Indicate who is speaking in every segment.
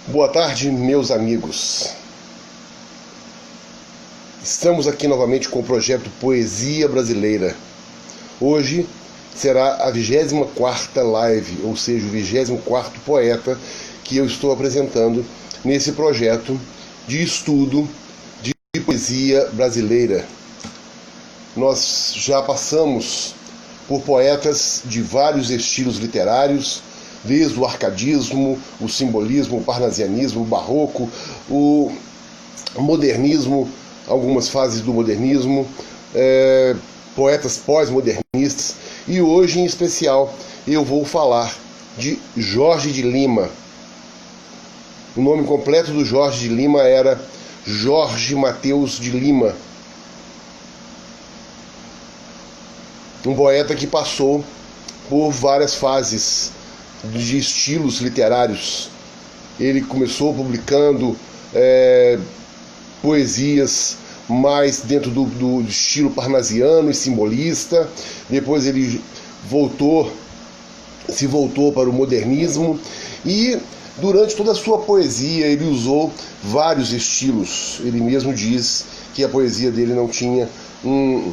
Speaker 1: Boa tarde, meus amigos. Estamos aqui novamente com o projeto Poesia Brasileira. Hoje será a 24ª live, ou seja, o 24º poeta que eu estou apresentando nesse projeto de estudo de poesia brasileira. Nós já passamos por poetas de vários estilos literários, desde o arcadismo, o simbolismo, o parnasianismo, o barroco, o modernismo, algumas fases do modernismo, poetas pós-modernistas, e hoje em especial eu vou falar de Jorge de Lima. O nome completo do Jorge de Lima era Jorge Mateus de Lima, um poeta que passou por várias fases de estilos literários. Ele começou publicando poesias mais dentro do estilo parnasiano e simbolista. Depois ele se voltou para o modernismo, e durante toda a sua poesia ele usou vários estilos. Ele mesmo diz que a poesia dele não tinha um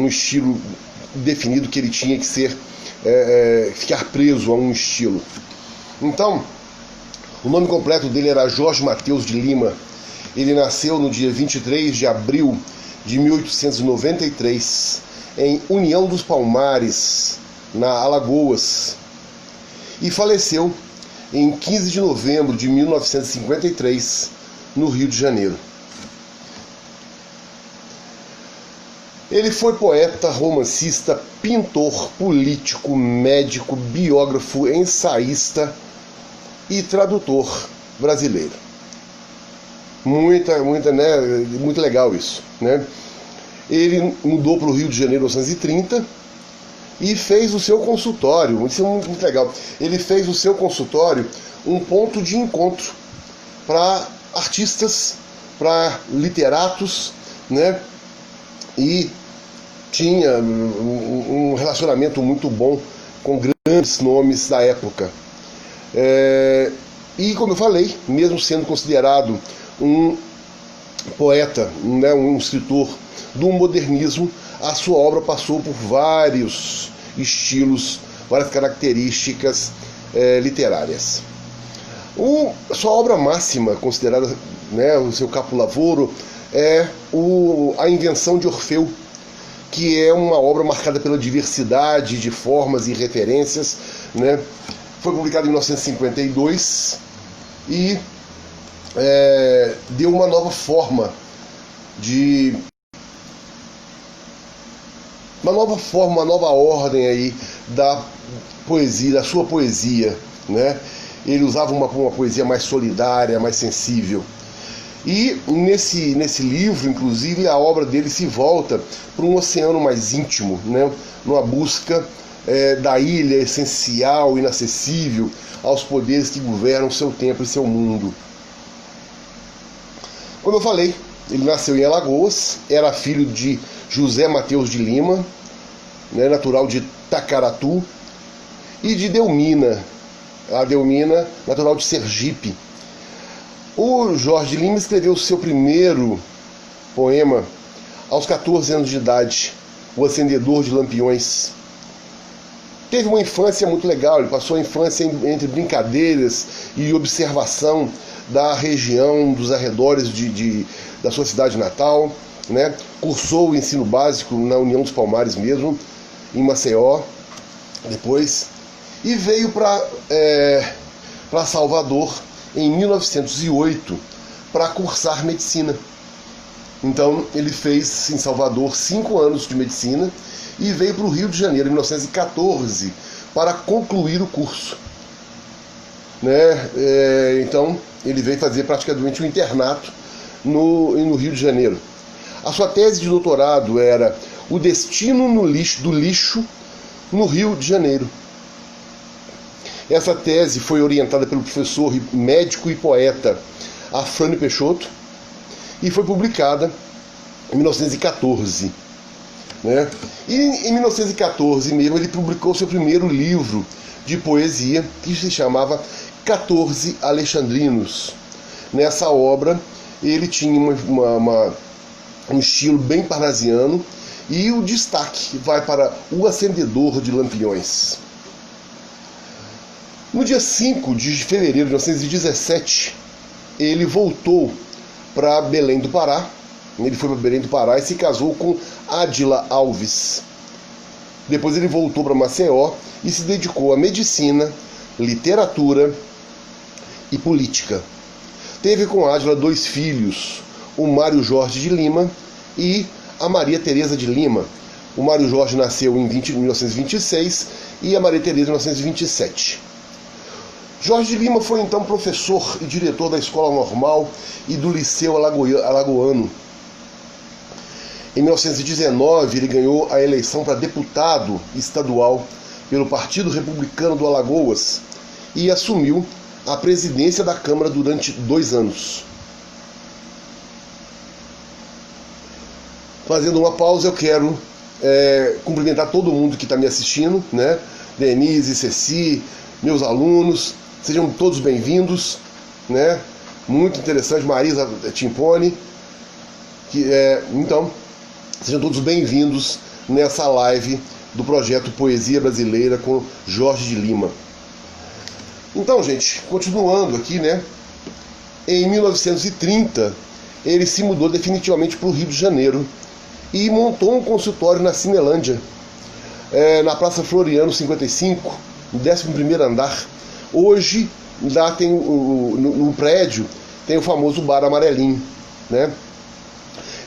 Speaker 1: estilo definido, que ele tinha que ser ficar preso a um estilo. Então, o nome completo dele era Jorge Mateus de Lima. Ele nasceu no dia 23 de abril de 1893, em União dos Palmares, na Alagoas, e faleceu em 15 de novembro de 1953, no Rio de Janeiro. Ele foi poeta, romancista, pintor, político, médico, biógrafo, ensaísta e tradutor brasileiro. Muito legal isso, né? Ele mudou para o Rio de Janeiro em 1930 e fez o seu consultório. Isso é muito legal. Ele fez o seu consultório um ponto de encontro para artistas, para literatos, né? E tinha um relacionamento muito bom com grandes nomes da época. E, como eu falei, mesmo sendo considerado um poeta, né, um escritor do modernismo, a sua obra passou por vários estilos, várias características literárias. Sua obra máxima, considerada, né, o seu capolavoro, é A Invenção de Orfeu, que é uma obra marcada pela diversidade de formas e referências, né? Foi publicado em 1952 e deu uma nova forma, uma nova ordem aí da poesia, da sua poesia, né? Ele usava uma poesia mais solidária, mais sensível. E nesse livro, inclusive, a obra dele se volta para um oceano mais íntimo, né? Numa busca da ilha essencial, inacessível aos poderes que governam seu tempo e seu mundo. Como eu falei, ele nasceu em Alagoas, era filho de José Mateus de Lima, né, natural de Tacaratu, e de Delmina, natural de Sergipe. O Jorge de Lima escreveu o seu primeiro poema aos 14 anos de idade, O Acendedor de Lampiões. Teve uma infância muito legal. Ele passou a infância entre brincadeiras e observação da região, dos arredores da sua cidade natal, né? Cursou o ensino básico na União dos Palmares mesmo, em Maceió, depois, e veio para Salvador em 1908 para cursar medicina. Então ele fez em Salvador 5 anos de medicina e veio para o Rio de Janeiro em 1914 para concluir o curso, né? Então ele veio fazer praticamente um internato no Rio de Janeiro. A sua tese de doutorado era O Destino do Lixo no Rio de Janeiro. Essa tese foi orientada pelo professor médico e poeta Afrânio Peixoto e foi publicada em 1914. Né? E em 1914 mesmo ele publicou seu primeiro livro de poesia, que se chamava 14 alexandrinos. Nessa obra, ele tinha um estilo bem parnasiano, e o destaque vai para o Acendedor de Lampiões. No dia 5 de fevereiro de 1917, ele voltou para Belém do Pará. Ele foi para Belém do Pará e se casou com Ádila Alves. Depois ele voltou para Maceió e se dedicou à medicina, literatura e política. Teve com Ádila 2 filhos, o Mário Jorge de Lima e a Maria Teresa de Lima. O Mário Jorge nasceu em 1926 e a Maria Teresa em 1927. Jorge de Lima foi então professor e diretor da Escola Normal e do Liceu Alagoano. Em 1919, ele ganhou a eleição para deputado estadual pelo Partido Republicano do Alagoas e assumiu a presidência da Câmara durante 2 anos. Fazendo uma pausa, eu quero cumprimentar todo mundo que está me assistindo, né? Denise, Ceci, meus alunos, sejam todos bem-vindos, né? Muito interessante, Marisa Timpone. Então, sejam todos bem-vindos nessa live do projeto Poesia Brasileira com Jorge de Lima. Então, gente, continuando aqui, né? Em 1930, ele se mudou definitivamente para o Rio de Janeiro e montou um consultório na Cinelândia, na Praça Floriano 55, no 11º andar. Hoje, lá tem no prédio, tem o famoso Bar Amarelinho, né?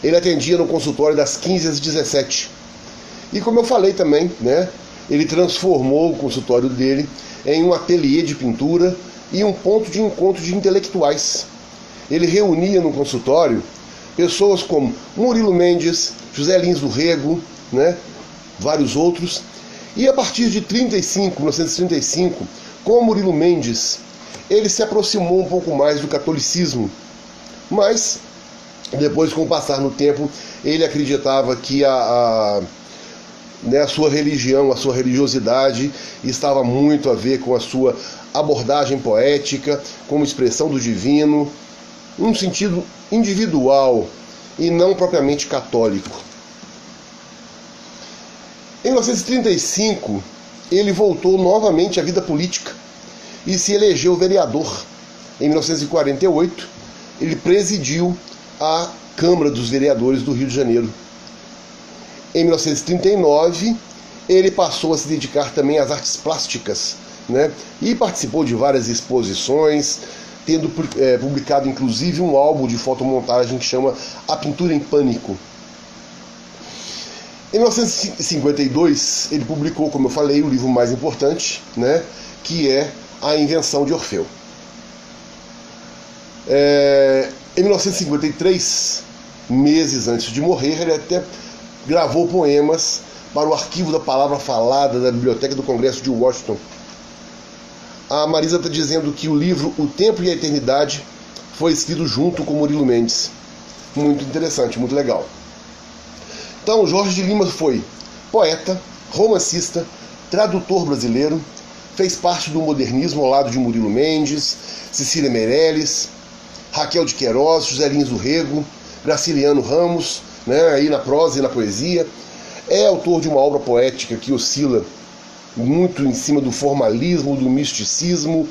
Speaker 1: Ele atendia no consultório das 15 às 17. E como eu falei também, né? Ele transformou o consultório dele em um ateliê de pintura e um ponto de encontro de intelectuais. Ele reunia no consultório pessoas como Murilo Mendes, José Lins do Rego, né? Vários outros. E a partir de 1935, com Murilo Mendes, ele se aproximou um pouco mais do catolicismo. Mas, depois, com o passar no tempo, ele acreditava que a sua religião, a sua religiosidade estava muito a ver com a sua abordagem poética, como expressão do divino, num sentido individual e não propriamente católico. Em 1935, ele voltou novamente à vida política e se elegeu vereador. Em 1948, ele presidiu a Câmara dos Vereadores do Rio de Janeiro. Em 1939, ele passou a se dedicar também às artes plásticas, né? E participou de várias exposições, tendo publicado inclusive um álbum de fotomontagem que chama A Pintura em Pânico. Em 1952, ele publicou, como eu falei, o livro mais importante, né? Que é A Invenção de Orfeu. Em 1953, meses antes de morrer, ele até gravou poemas para o Arquivo da Palavra Falada da Biblioteca do Congresso de Washington. A Marisa está dizendo que o livro O Tempo e a Eternidade foi escrito junto com Murilo Mendes. Muito interessante, muito legal. Então, Jorge de Lima foi poeta, romancista, tradutor brasileiro, fez parte do modernismo ao lado de Murilo Mendes, Cecília Meirelles, Raquel de Queiroz, José Lins do Rego, Graciliano Ramos, né, aí na prosa e na poesia. É autor de uma obra poética que oscila muito em cima do formalismo, do misticismo,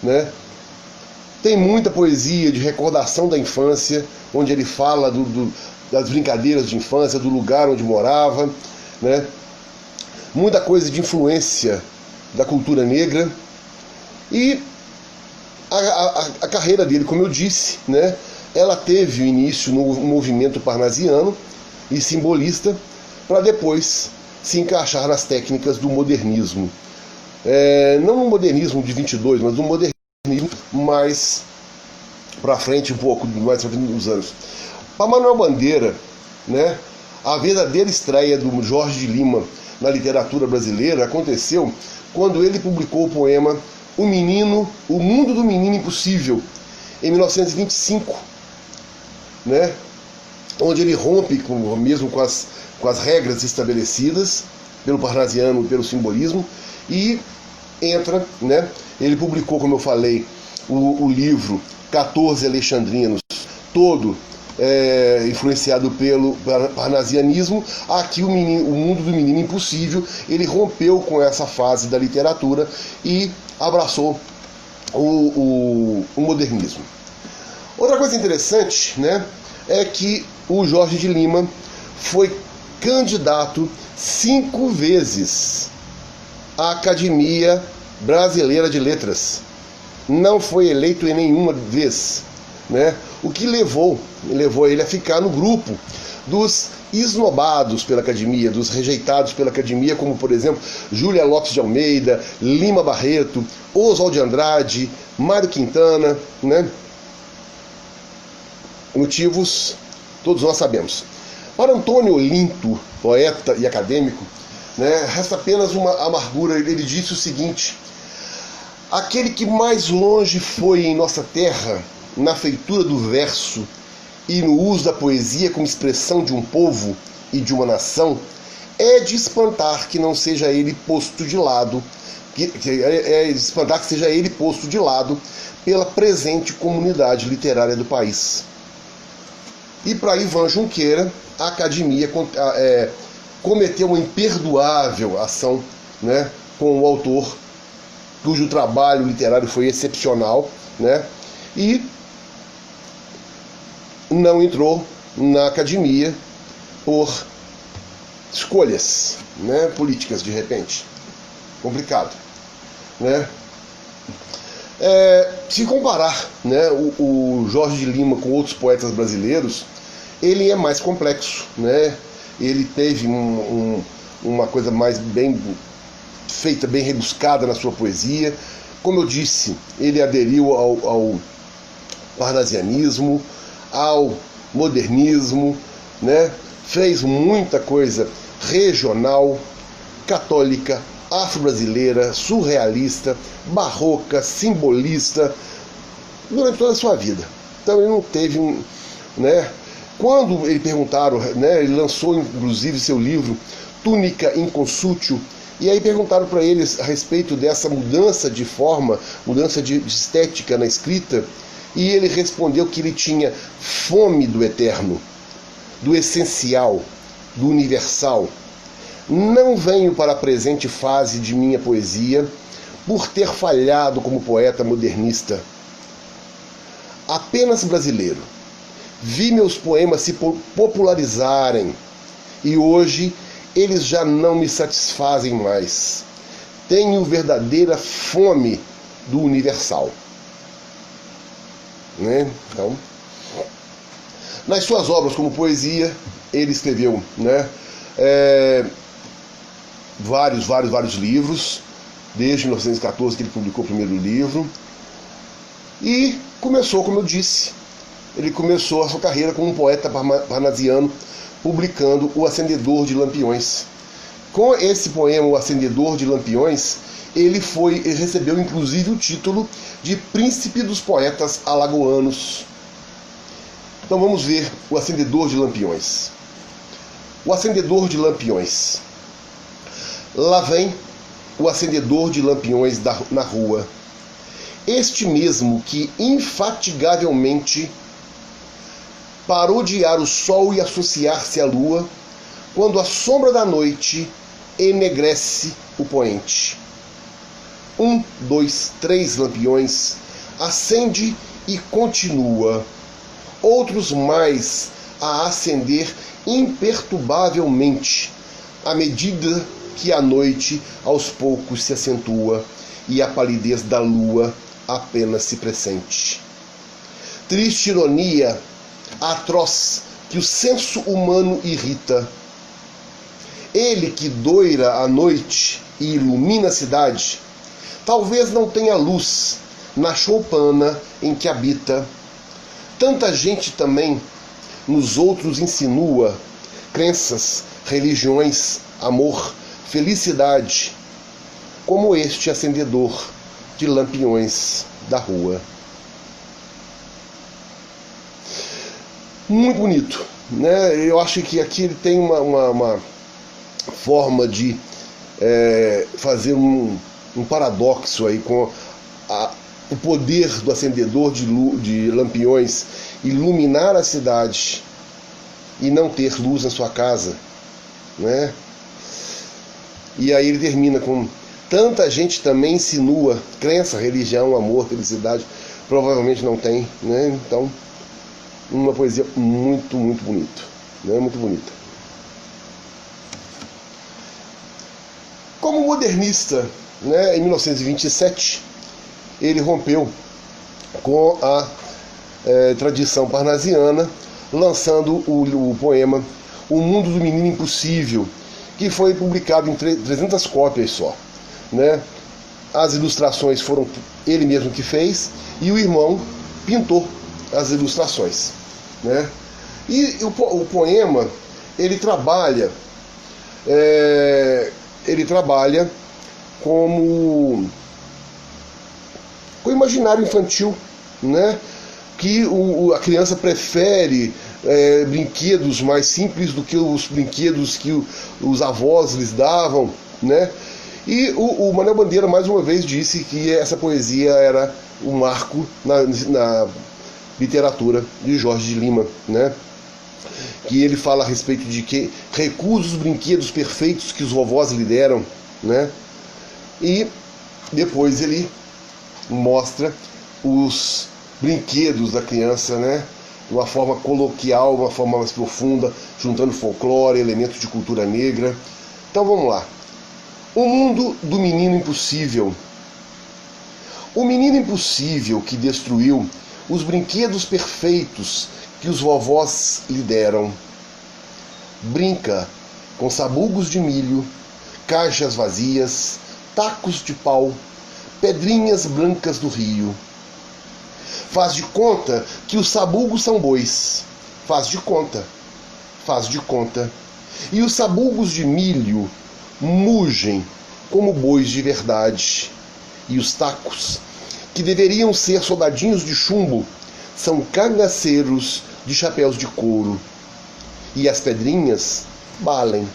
Speaker 1: né? Tem muita poesia de recordação da infância, onde ele fala das brincadeiras de infância, do lugar onde morava, né? Muita coisa de influência da cultura negra. E a carreira dele, como eu disse, né? Ela teve o início no movimento parnasiano e simbolista, para depois se encaixar nas técnicas do modernismo. Não no modernismo de 22, mas no modernismo mais para frente, um pouco mais para frente dos anos. Para Manuel Bandeira, né, a verdadeira estreia do Jorge de Lima na literatura brasileira aconteceu quando ele publicou o poema O Mundo do Menino Impossível, em 1925, né, onde ele rompe mesmo com as regras estabelecidas pelo parnasiano, pelo simbolismo, e entra, né? Ele publicou, como eu falei, o livro 14 Alexandrinos, todo influenciado pelo parnasianismo. Aqui o mundo do menino impossível, ele rompeu com essa fase da literatura e abraçou o modernismo. Outra coisa interessante, né, é que o Jorge de Lima foi candidato 5 vezes à Academia Brasileira de Letras. Não foi eleito em nenhuma vez, né? O que levou ele a ficar no grupo dos esnobados pela academia, dos rejeitados pela academia, como, por exemplo, Júlia Lopes de Almeida, Lima Barreto, Oswald de Andrade, Mário Quintana, né? Motivos todos nós sabemos. Para Antônio Olinto, poeta e acadêmico, né, resta apenas uma amargura. Ele disse o seguinte: aquele que mais longe foi em nossa terra, na feitura do verso e no uso da poesia como expressão de um povo e de uma nação, é de espantar que não seja ele posto de lado, pela presente comunidade literária do país. E para Ivan Junqueira, a academia cometeu uma imperdoável ação, né, com o autor, cujo trabalho literário foi excepcional, né, e não entrou na academia por escolhas, né, políticas, de repente. Complicado, né? Se comparar, né, o Jorge de Lima com outros poetas brasileiros, ele é mais complexo, né? Ele teve uma coisa mais bem feita, bem rebuscada na sua poesia. Como eu disse, ele aderiu ao parnasianismo, ao modernismo, né? Fez muita coisa regional, católica, afro-brasileira, surrealista, barroca, simbolista, durante toda a sua vida. Então ele não teve né? Quando ele perguntaram, né, ele lançou inclusive seu livro Túnica Inconsútil, e aí perguntaram para ele a respeito dessa mudança de forma, mudança de estética na escrita, e ele respondeu que ele tinha fome do eterno, do essencial, do universal. Não venho para a presente fase de minha poesia por ter falhado como poeta modernista. Apenas brasileiro. Vi meus poemas se popularizarem e hoje eles já não me satisfazem mais. Tenho verdadeira fome do universal. Né? Então, nas suas obras como poesia, ele escreveu, né, vários livros, desde 1914 que ele publicou o primeiro livro, e começou, como eu disse, ele começou a sua carreira como um poeta parnasiano, publicando O Acendedor de Lampiões. Com esse poema, O Acendedor de Lampiões, ele recebeu inclusive o título de Príncipe dos Poetas Alagoanos. Então vamos ver O Acendedor de Lampiões. O Acendedor de Lampiões. Lá vem o acendedor de lampiões na rua. Este mesmo que infatigavelmente parodiar o sol e associar-se à lua, quando a sombra da noite enegrece o poente. 1, 2, 3 lampiões, acende e continua. Outros mais a acender imperturbavelmente, à medida que a noite aos poucos se acentua e a palidez da lua apenas se pressente. Triste ironia, atroz, que o senso humano irrita. Ele que doira a noite e ilumina a cidade, talvez não tenha luz na choupana em que habita. Tanta gente também nos outros insinua crenças, religiões, amor, felicidade, como este acendedor de lampiões da rua. Muito bonito, né? Eu acho que aqui ele tem uma forma de fazer um paradoxo aí com o poder do acendedor de lampiões iluminar a cidade e não ter luz na sua casa, né? E aí ele termina com: tanta gente também insinua crença, religião, amor, felicidade, provavelmente não tem, né? Então, uma poesia muito, muito bonita, né? Muito bonita. Como modernista, né, em 1927, ele rompeu com a tradição parnasiana, lançando o poema O Mundo do Menino Impossível, que foi publicado em 300 cópias só, né? As ilustrações foram ele mesmo que fez, e o irmão pintou as ilustrações, né? E o poema, ele trabalha como com o imaginário infantil, né? Que a criança prefere brinquedos mais simples do que os brinquedos que os avós lhes davam, né? E o Manuel Bandeira mais uma vez disse que essa poesia era um marco na literatura de Jorge de Lima, né? Que ele fala a respeito de que recusa os brinquedos perfeitos que os vovós lhe deram, né? E depois ele mostra os brinquedos da criança, né? De uma forma coloquial, uma forma mais profunda, juntando folclore, elementos de cultura negra. Então vamos lá. O mundo do menino impossível. O menino impossível que destruiu os brinquedos perfeitos que os vovós lhe deram. Brinca com sabugos de milho, caixas vazias, tacos de pau, pedrinhas brancas do rio. Faz de conta que os sabugos são bois. Faz de conta. E os sabugos de milho mugem como bois de verdade. E os tacos, que deveriam ser soldadinhos de chumbo, são cangaceiros de chapéus de couro. E as pedrinhas balem.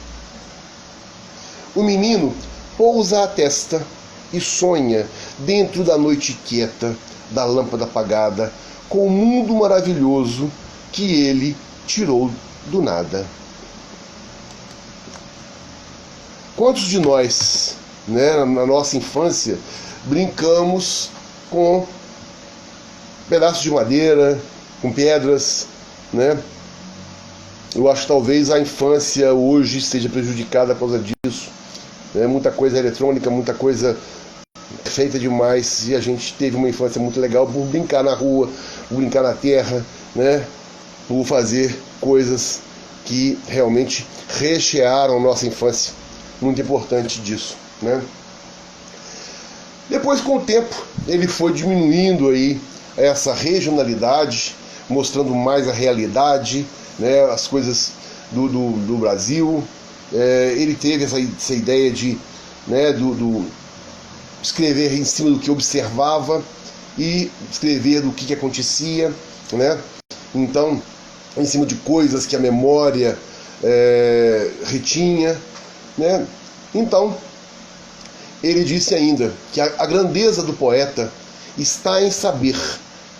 Speaker 1: O menino pousa a testa e sonha dentro da noite quieta, da lâmpada apagada, com o mundo maravilhoso que ele tirou do nada. Quantos de nós, né, na nossa infância, brincamos com pedaços de madeira, com pedras, né? Eu acho que talvez a infância hoje esteja prejudicada por causa disso, né? Muita coisa eletrônica, muita coisa feita demais, e a gente teve uma infância muito legal por brincar na rua, por brincar na terra, né? Por fazer coisas que realmente rechearam a nossa infância. Muito importante disso, né? Depois, com o tempo, ele foi diminuindo aí essa regionalidade, mostrando mais a realidade, né, as coisas do Brasil. Ele teve essa ideia de, né, escrever em cima do que observava e escrever do que acontecia, né? Então, em cima de coisas que a memória retinha, né? Então, ele disse ainda que a grandeza do poeta está em saber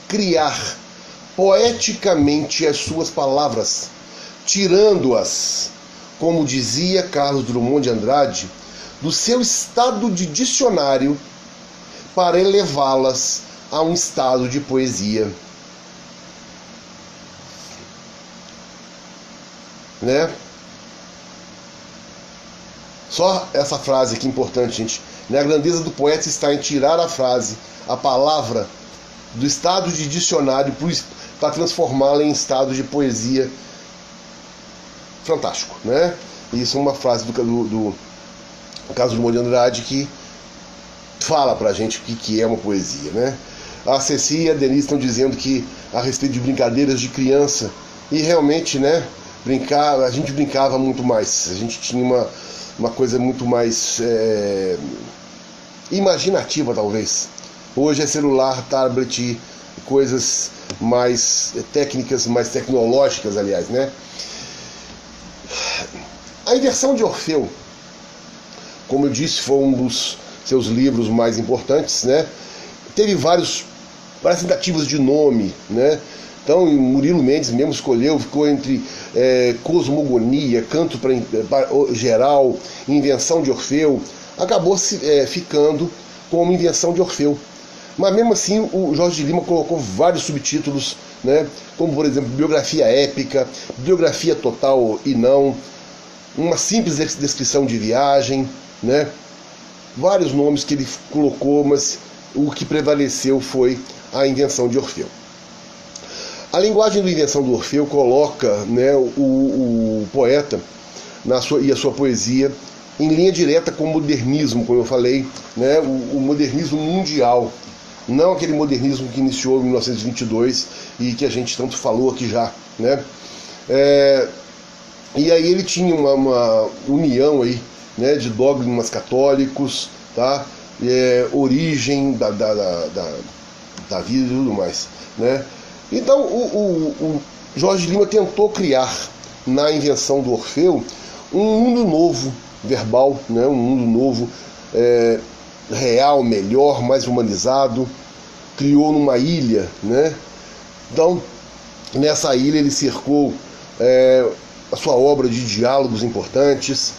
Speaker 1: criar poeticamente as suas palavras, tirando-as, como dizia Carlos Drummond de Andrade, do seu estado de dicionário para elevá-las a um estado de poesia. Né? Só essa frase aqui importante, gente. Né? A grandeza do poeta está em tirar a frase, a palavra, do estado de dicionário para transformá-la em estado de poesia. Fantástico, né? Isso é uma frase do Carlos Drummond de Andrade que fala pra gente o que é uma poesia, né? A Ceci e a Denise estão dizendo que a respeito de brincadeiras de criança, e realmente, né, a gente brincava muito mais, a gente tinha uma coisa muito mais imaginativa, talvez. Hoje é celular, tablet, coisas mais técnicas, mais tecnológicas, aliás, né? A inversão de Orfeu, como eu disse, foi um dos seus livros mais importantes, né? Teve várias tentativas de nome, né? Então Murilo Mendes mesmo escolheu, ficou entre cosmogonia, canto para geral, invenção de Orfeu, acabou ficando como invenção de Orfeu. Mas mesmo assim o Jorge de Lima colocou vários subtítulos, né? Como por exemplo biografia épica, biografia total e não, uma simples descrição de viagem, né? Vários nomes que ele colocou, mas o que prevaleceu foi a invenção de Orfeu. A linguagem da invenção do Orfeu coloca, né, o poeta e a sua poesia em linha direta com o modernismo, como eu falei, né, o modernismo mundial, não aquele modernismo que iniciou em 1922 e que a gente tanto falou aqui já, né? E aí ele tinha uma união aí, né, de dogmas católicos, tá? Origem da vida e tudo mais, né? Então o Jorge Lima tentou criar na invenção do Orfeu um mundo novo verbal, né? Um mundo novo real, melhor, mais humanizado. Criou numa ilha, né? Então nessa ilha ele cercou a sua obra de diálogos importantes,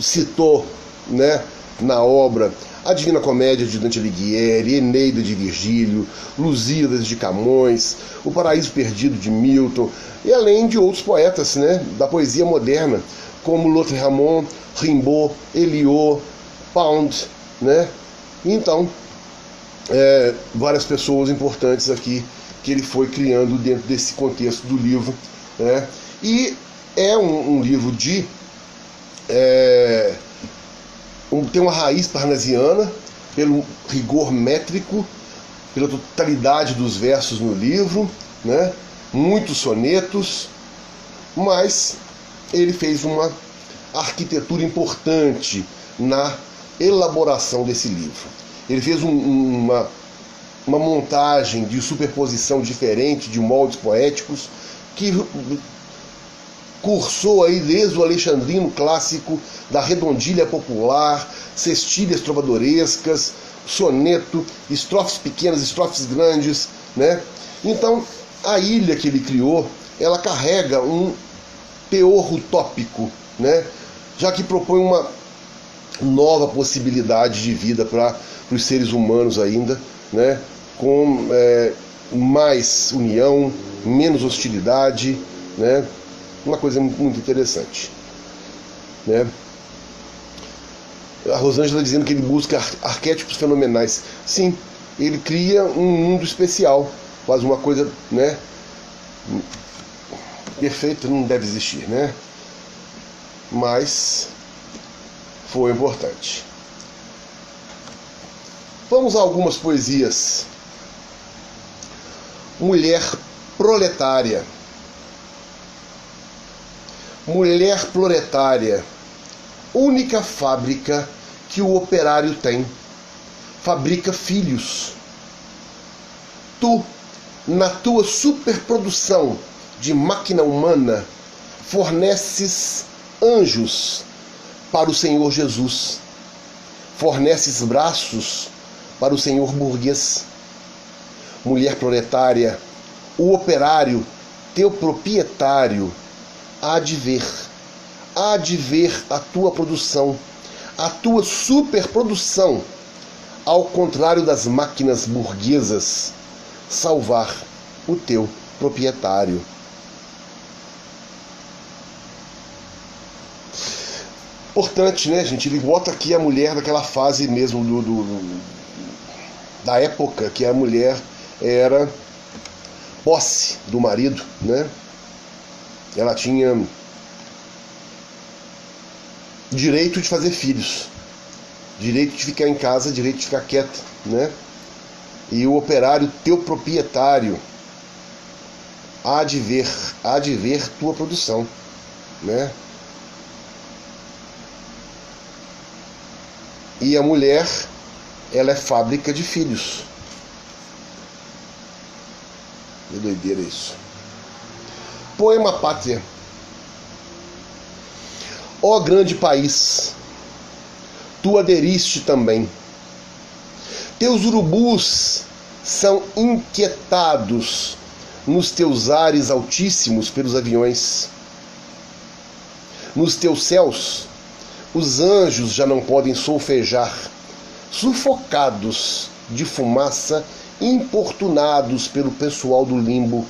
Speaker 1: citou, né, na obra a Divina Comédia de Dante Alighieri, Eneida de Virgílio, Lusíadas de Camões, O Paraíso Perdido de Milton, e além de outros poetas, né, da poesia moderna, como Lautréamont, Rimbaud, Eliot, Pound, né? Então, várias pessoas importantes aqui que ele foi criando dentro desse contexto do livro, né? E é um livro de tem uma raiz parnasiana, pelo rigor métrico, pela totalidade dos versos no livro, né? Muitos sonetos, mas ele fez uma arquitetura importante na elaboração desse livro. Ele fez uma montagem de superposição diferente de moldes poéticos que cursou aí desde o alexandrino clássico, da redondilha popular, cestilhas trovadorescas, soneto, estrofes pequenas, estrofes grandes, né? Então, a ilha que ele criou, ela carrega um teor utópico, né? Já que propõe uma nova possibilidade de vida para os seres humanos ainda, né? Com mais união, menos hostilidade, né? Uma coisa muito interessante, né? A Rosângela dizendo que ele busca arquétipos fenomenais. Sim, ele cria um mundo especial, faz uma coisa, né, perfeita, não deve existir, né? Mas foi importante. Vamos a algumas poesias. Mulher proletária. Mulher proletária, única fábrica que o operário tem, fabrica filhos. Tu, na tua superprodução de máquina humana, forneces anjos para o Senhor Jesus, forneces braços para o Senhor burguês. Mulher proletária, o operário, teu proprietário, há de ver a tua produção, a tua superprodução, ao contrário das máquinas burguesas, salvar o teu proprietário. Importante, né, gente? Ele bota aqui a mulher daquela fase mesmo da época que a mulher era posse do marido, né? Ela tinha direito de fazer filhos, direito de ficar em casa, direito de ficar quieta, né? E o operário, teu proprietário, há de ver tua produção, né? E a mulher, ela é fábrica de filhos. Que doideira isso. Poema Pátria. Ó grande país, tu aderiste também, Teus urubus são inquietados nos teus ares altíssimos pelos aviões. Nos teus céus, os anjos já não podem solfejar, sufocados de fumaça, importunados pelo pessoal do limbo.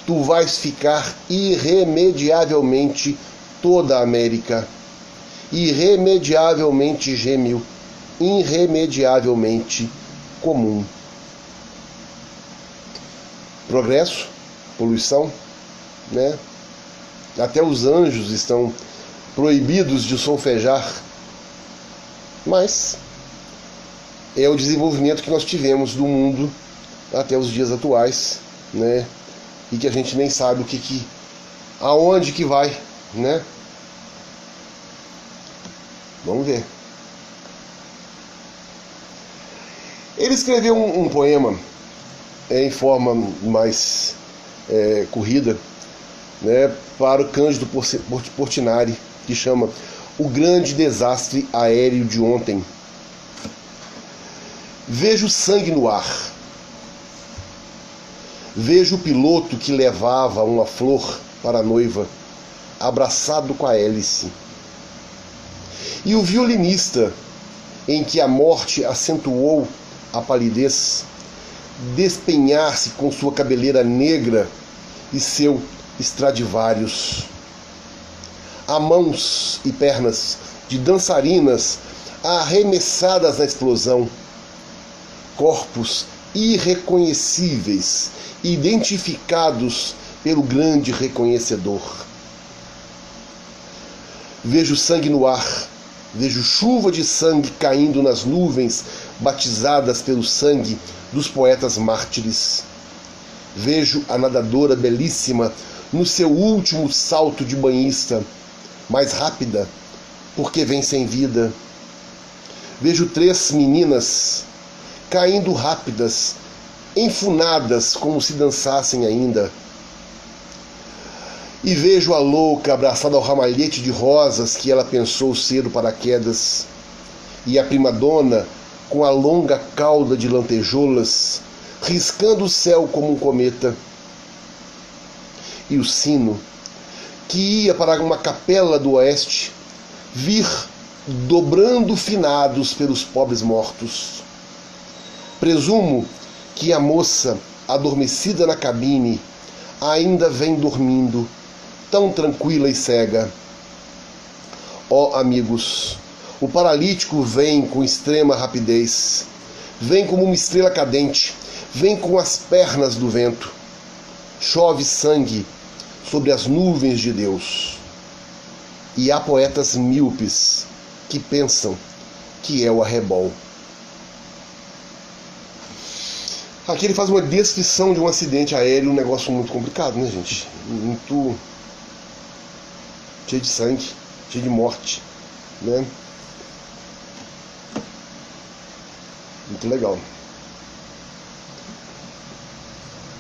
Speaker 1: Tu vais ficar irremediavelmente toda a América, irremediavelmente gêmeo, irremediavelmente comum. Progresso, poluição, né? Até os anjos estão proibidos de solfejar, mas é o desenvolvimento que nós tivemos do mundo até os dias atuais, né? E que a gente nem sabe aonde que vai, né? Vamos ver. Ele escreveu um poema em forma mais corrida, né, para o Cândido Portinari, que chama O Grande Desastre Aéreo de Ontem. Vejo sangue no ar. Vejo o piloto que levava uma flor para a noiva, abraçado com a hélice. E o violinista, em que a morte acentuou a palidez, despenhar-se com sua cabeleira negra e seu Stradivarius. Há mãos e pernas de dançarinas arremessadas na explosão, corpos irreconhecíveis, identificados pelo grande reconhecedor. Vejo sangue no ar, vejo chuva de sangue caindo nas nuvens batizadas pelo sangue dos poetas mártires. Vejo a nadadora belíssima no seu último salto de banhista, mais rápida, porque vem sem vida. Vejo 3 meninas caindo rápidas, enfunadas como se dançassem ainda. E vejo a louca abraçada ao ramalhete de rosas que ela pensou ser o paraquedas, e a primadona com a longa cauda de lantejoulas, riscando o céu como um cometa. E o sino, que ia para uma capela do oeste, vir dobrando finados pelos pobres mortos. Presumo que a moça, adormecida na cabine, ainda vem dormindo, tão tranquila e cega. Ó amigos, o paralítico vem com extrema rapidez, vem como uma estrela cadente, vem com as pernas do vento. Chove sangue sobre as nuvens de Deus. E há poetas míopes que pensam que é o arrebol. Aqui ele faz uma descrição de um acidente aéreo, um negócio muito complicado, né, gente? Muito cheio de sangue, cheio de morte, né? Muito legal.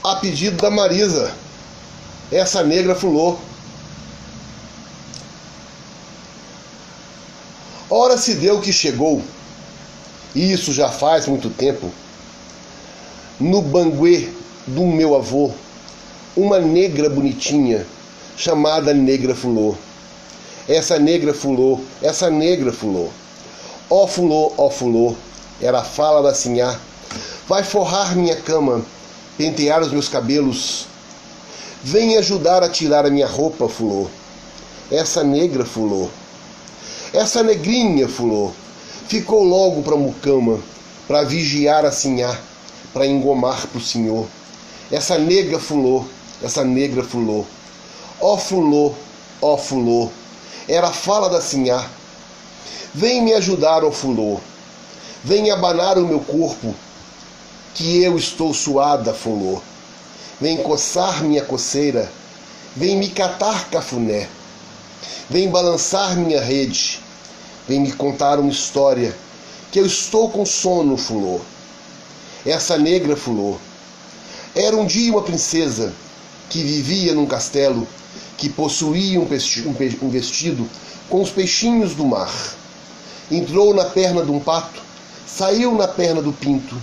Speaker 1: A pedido da Marisa, essa negra fulô. Ora se deu que chegou, e isso já faz muito tempo, no banguê do meu avô, uma negra bonitinha, chamada Negra Fulô. Essa negra fulô, essa negra fulô. Ó fulô, era a fala da sinhá. Vai forrar minha cama, pentear os meus cabelos. Vem ajudar a tirar a minha roupa, fulô. Essa negra fulô. Essa negrinha fulô. Ficou logo pra mucama, pra vigiar a sinhá, pra engomar pro senhor. Essa negra fulô, essa negra fulô. Ó fulô, era a fala da sinhá. Vem me ajudar, ó fulô. Vem abanar o meu corpo, que eu estou suada, fulô. Vem coçar minha coceira, vem me catar cafuné. Vem balançar minha rede, vem me contar uma história, que eu estou com sono, fulô. Essa negra fulô. Era um dia uma princesa que vivia num castelo, que possuía um vestido com os peixinhos do mar. Entrou na perna de um pato, saiu na perna do pinto.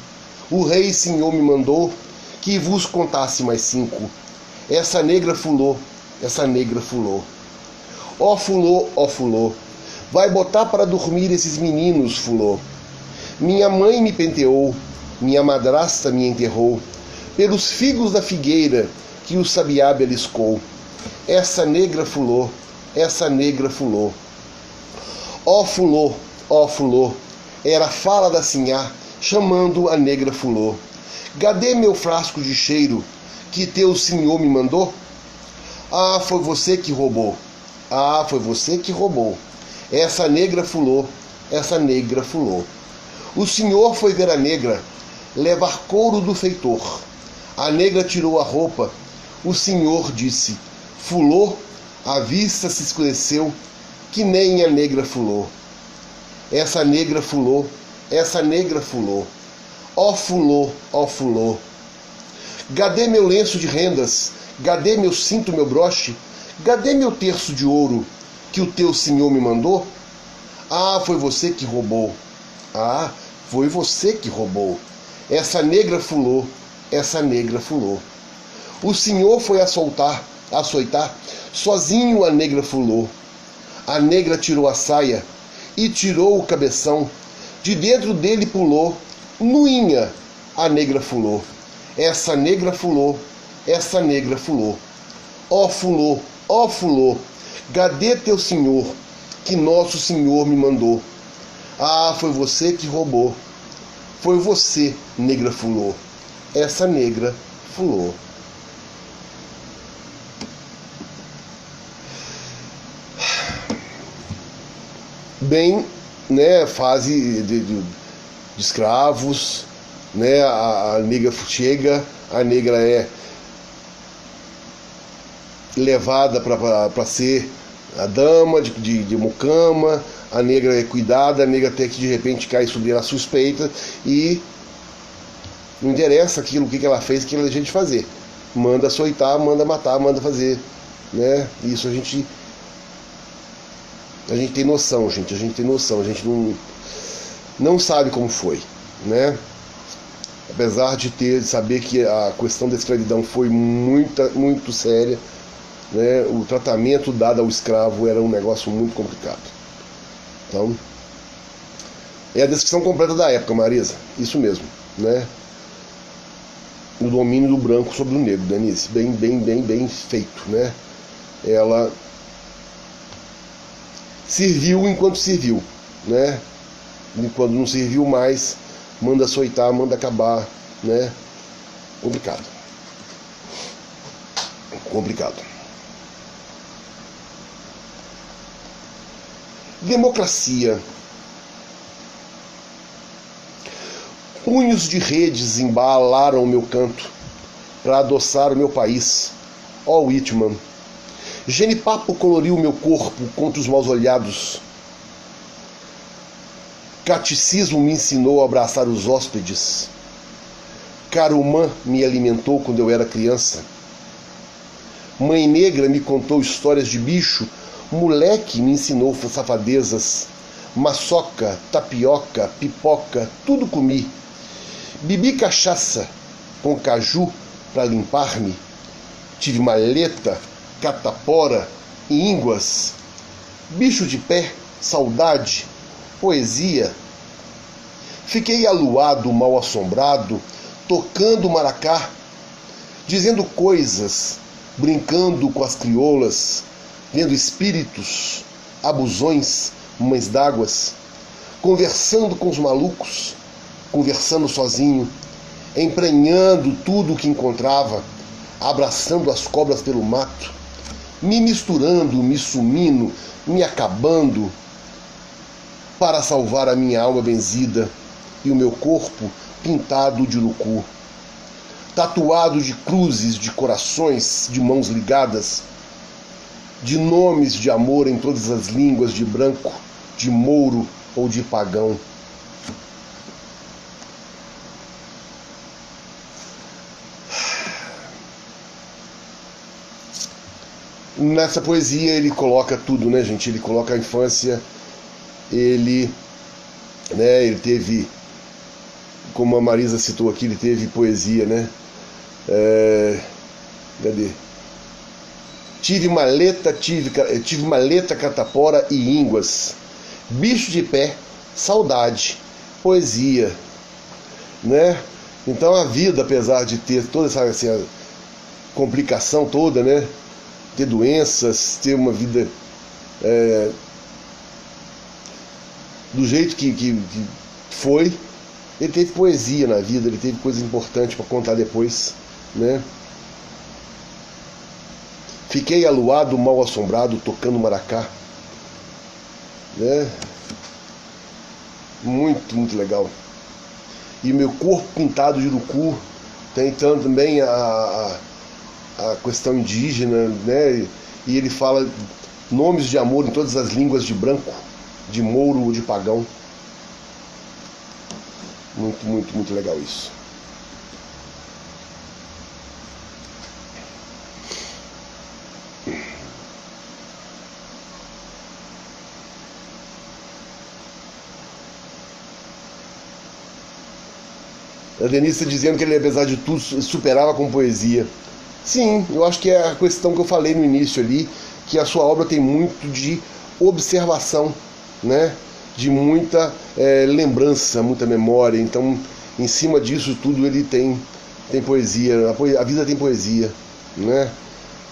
Speaker 1: O rei senhor me mandou que vos contasse mais 5. Essa negra fulô, essa negra fulô. Ó fulô, vai botar para dormir esses meninos, fulô. Minha mãe me penteou, minha madrasta me enterrou, pelos figos da figueira que o sabiá beliscou. Essa negra fulô, essa negra fulô. Ó fulô, era a fala da sinhá, chamando a negra fulô. Gadê meu frasco de cheiro, que teu senhor me mandou? Ah, foi você que roubou. Ah, foi você que roubou. Essa negra fulô, essa negra fulô. O senhor foi ver a negra, levar couro do feitor. A negra tirou a roupa. O senhor disse, fulô, a vista se escureceu, que nem a negra fulô. Essa negra fulô, essa negra fulô. Ó fulô. Gadê meu lenço de rendas, gadê meu cinto, meu broche, gadê meu terço de ouro, que o teu senhor me mandou? Ah, foi você que roubou. Ah, foi você que roubou. Essa negra fulô, essa negra fulô. O senhor foi açoitar, sozinho a negra fulô. A negra tirou a saia e tirou o cabeção. De dentro dele pulou, nuinha, a negra fulô. Essa negra fulô, essa negra fulô. Ó fulô, gadê teu senhor, que nosso senhor me mandou? Ah, foi você que roubou. Foi você, negra fulô. Essa negra fulô. Bem, né, fase de escravos, né, a negra chega, a negra é levada para ser a dama de mucama, a negra é cuidada, a negra até que de repente cai sobre ela suspeita e não interessa aquilo, o que ela fez, o que ela deixa de fazer. Manda açoitar, manda matar, manda fazer, né? Isso a gente tem noção, a gente tem noção, a gente não sabe como foi, né? Apesar de saber que a questão da escravidão foi muito séria, né? O tratamento dado ao escravo era um negócio muito complicado. Então, é a descrição completa da época, Marisa, isso mesmo, né? O domínio do branco sobre o negro, Denise, bem feito, né? Ela serviu enquanto serviu, né? E quando não serviu mais, manda açoitar, manda acabar, né? Complicado. Democracia. Punhos de redes embalaram o meu canto para adoçar o meu país. Ó Whitman. Genipapo coloriu meu corpo contra os maus olhados. Catecismo me ensinou a abraçar os hóspedes. Carumã me alimentou quando eu era criança. Mãe negra me contou histórias de bicho. Moleque me ensinou safadezas. Maçoca, tapioca, pipoca, tudo comi. Bebi cachaça com caju para limpar-me. Tive maleta, catapora e ínguas. Bicho de pé, saudade, poesia. Fiquei aluado, mal assombrado, tocando maracá, dizendo coisas, brincando com as crioulas, vendo espíritos, abusões, mães d'águas, conversando com os malucos, conversando sozinho, emprenhando tudo o que encontrava, abraçando as cobras pelo mato, me misturando, me sumindo, me acabando, para salvar a minha alma benzida e o meu corpo pintado de urucu, tatuado de cruzes, de corações, de mãos ligadas, de nomes de amor em todas as línguas, de branco, de mouro ou de pagão. Nessa poesia ele coloca tudo, né, gente? Ele coloca a infância, ele teve como a Marisa citou aqui, ele teve poesia, né? Cadê? Tive maleta, catapora e ínguas, bicho de pé, saudade, poesia, né? Então a vida, apesar de ter toda essa assim, complicação toda, né? Ter doenças, ter uma vida do jeito que foi, ele teve poesia na vida, ele teve coisa importante para contar depois, né? Fiquei aluado, mal assombrado, tocando maracá, né? Muito, muito legal. E meu corpo pintado de urucu, tem também a questão indígena, né? E ele fala nomes de amor em todas as línguas de branco, de mouro ou de pagão. Muito, muito, muito legal isso. A Denise está dizendo que ele, apesar de tudo, superava com poesia. Sim, eu acho que é a questão que eu falei no início ali, que a sua obra tem muito de observação, né? De muita lembrança, muita memória. Então, em cima disso tudo, ele tem poesia. A vida tem poesia, né?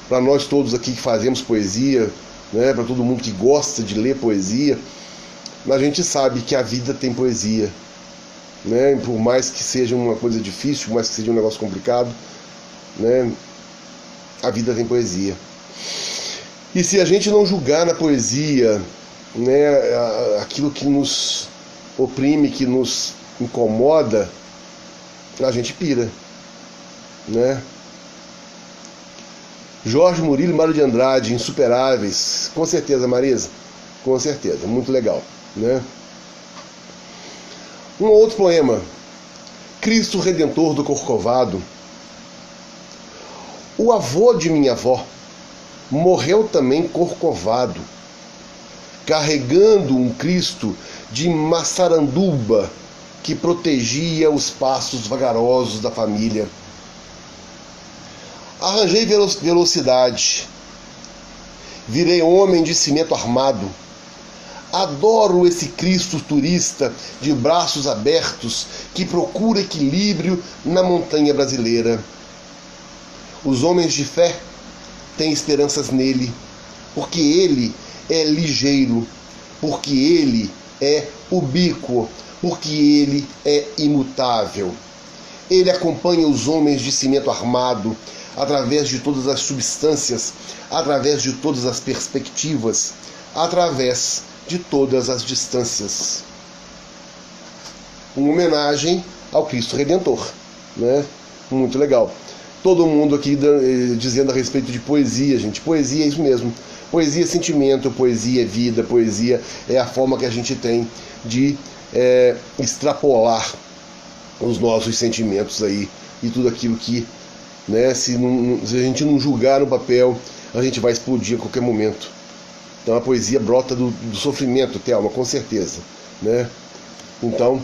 Speaker 1: Para nós todos aqui que fazemos poesia, né? Para todo mundo que gosta de ler poesia, a gente sabe que a vida tem poesia, né? Por mais que seja uma coisa difícil, por mais que seja um negócio complicado, né? A vida tem poesia. E se a gente não julgar na poesia, né, aquilo que nos oprime, que nos incomoda, a gente pira, né? Jorge Murilo e Mário de Andrade, Insuperáveis, com certeza, Marisa, com certeza, muito legal, né? Um outro poema, Cristo Redentor do Corcovado. O avô de minha avó morreu também corcovado, carregando um Cristo de maçaranduba que protegia os passos vagarosos da família. Arranjei velocidade, virei homem de cimento armado. Adoro esse Cristo turista de braços abertos que procura equilíbrio na montanha brasileira. Os homens de fé têm esperanças nele, porque ele é ligeiro, porque ele é ubíquo, porque ele é imutável. Ele acompanha os homens de cimento armado através de todas as substâncias, através de todas as perspectivas, através de todas as distâncias. Uma homenagem ao Cristo Redentor, né? Muito legal. Todo mundo aqui dizendo a respeito de poesia, gente. Poesia é isso mesmo. Poesia é sentimento, poesia é vida, poesia é a forma que a gente tem de extrapolar os nossos sentimentos aí e tudo aquilo que, né, se a gente não julgar no papel, a gente vai explodir a qualquer momento. Então a poesia brota do sofrimento, Thelma, com certeza, né? Então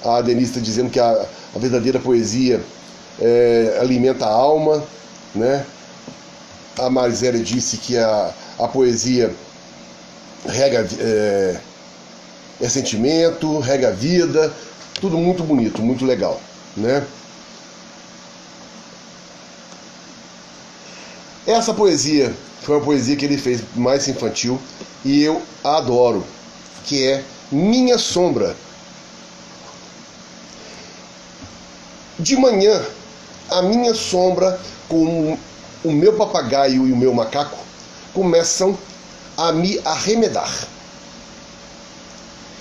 Speaker 1: a Denise está dizendo que a verdadeira poesia alimenta a alma, né? A Marisela disse que a poesia rega sentimento, rega a vida, tudo muito bonito, muito legal, né? Essa poesia foi uma poesia que ele fez mais infantil e eu a adoro, que é Minha Sombra. De manhã, a minha sombra com o meu papagaio e o meu macaco começam a me arremedar.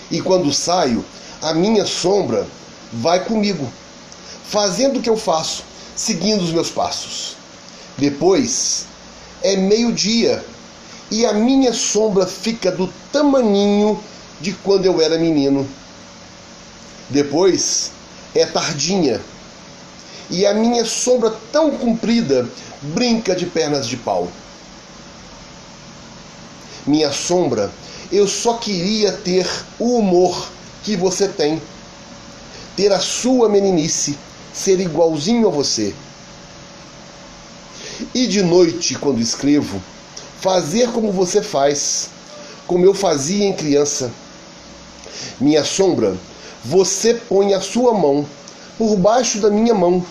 Speaker 1: E quando saio, a minha sombra vai comigo, fazendo o que eu faço, seguindo os meus passos. Depois é meio-dia e a minha sombra fica do tamaninho de quando eu era menino. Depois é tardinha e a minha sombra tão comprida brinca de pernas de pau. Minha sombra, eu só queria ter o humor que você tem. ter a sua meninice, ser igualzinho a você. E de noite, quando escrevo, fazer como você faz, como eu fazia em criança. Minha sombra, você põe a sua mão por baixo da minha mão.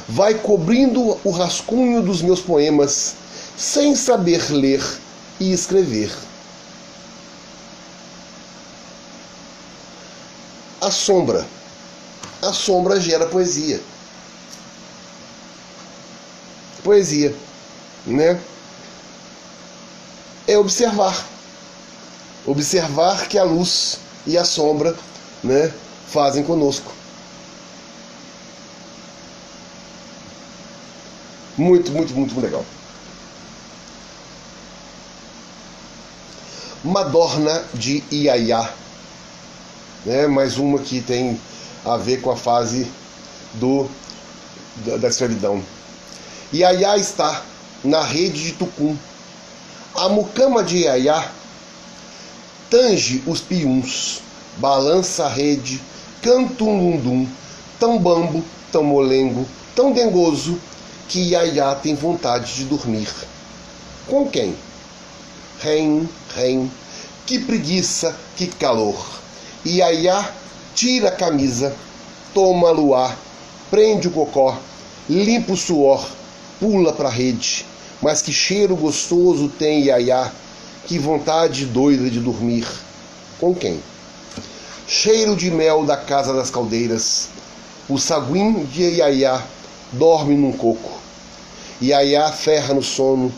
Speaker 1: Vai cobrindo o rascunho dos meus poemas, sem saber ler e escrever. A sombra. A sombra gera poesia. Poesia, né? É observar. Observar que a luz e a sombra, né, fazem conosco. Muito, muito, muito legal. Madorna de Iaiá, né? Mais uma que tem a ver com a fase da escravidão. Iaiá está na rede de Tucum. A mucama de Iaiá tange os piuns, balança a rede, canta um lundum, tão bambo, tão molengo, tão dengoso, que Iaiá tem vontade de dormir. Com quem? Rem, rem, que preguiça, que calor. Iaiá tira a camisa, toma luar, prende o cocó, limpa o suor, pula pra rede. Mas que cheiro gostoso tem Iaiá, que vontade doida de dormir. Com quem? Cheiro de mel da casa das caldeiras. O saguim de Iaiá dorme num coco. Iaiá ferra no sono,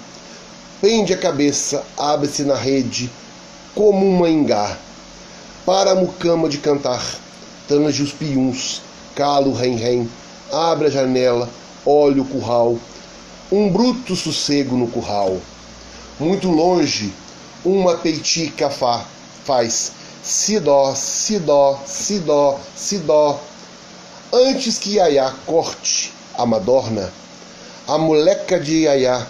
Speaker 1: pende a cabeça, abre-se na rede, como um mangá. Para a mucama de cantar, tange os piuns, cala o rem-rem, abre a janela, olha o curral. Um bruto sossego no curral. Muito longe, uma peitica faz sidó, sidó, sidó, sidó. Antes que Iaiá corte a madorna, a moleca de Iaiá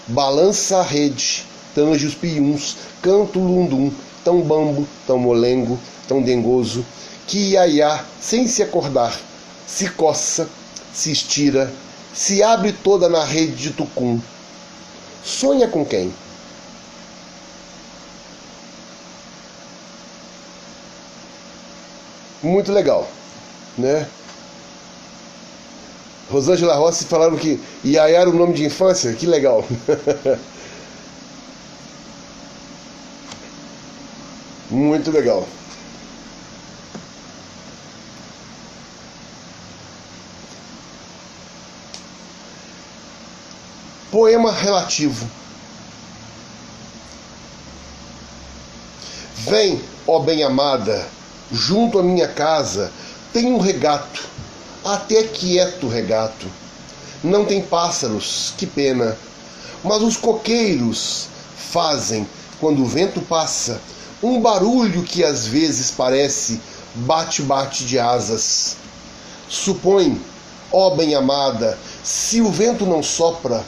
Speaker 1: balança a rede, tange os piuns, canta o lundum, tão bambo, tão molengo, tão dengoso, que Iaiá, sem se acordar, se coça, se estira, se abre toda na rede de Tucum. Sonha com quem? Muito legal, né? Rosângela Rossi falaram que Iaiá era o nome de infância. Que legal. Muito legal. Poema relativo. Vem, ó bem-amada, junto à minha casa, tem um regato, até quieto regato. Não tem pássaros, que pena, mas os coqueiros fazem, quando o vento passa, um barulho que às vezes parece bate-bate de asas. Supõe, ó bem-amada, se o vento não sopra,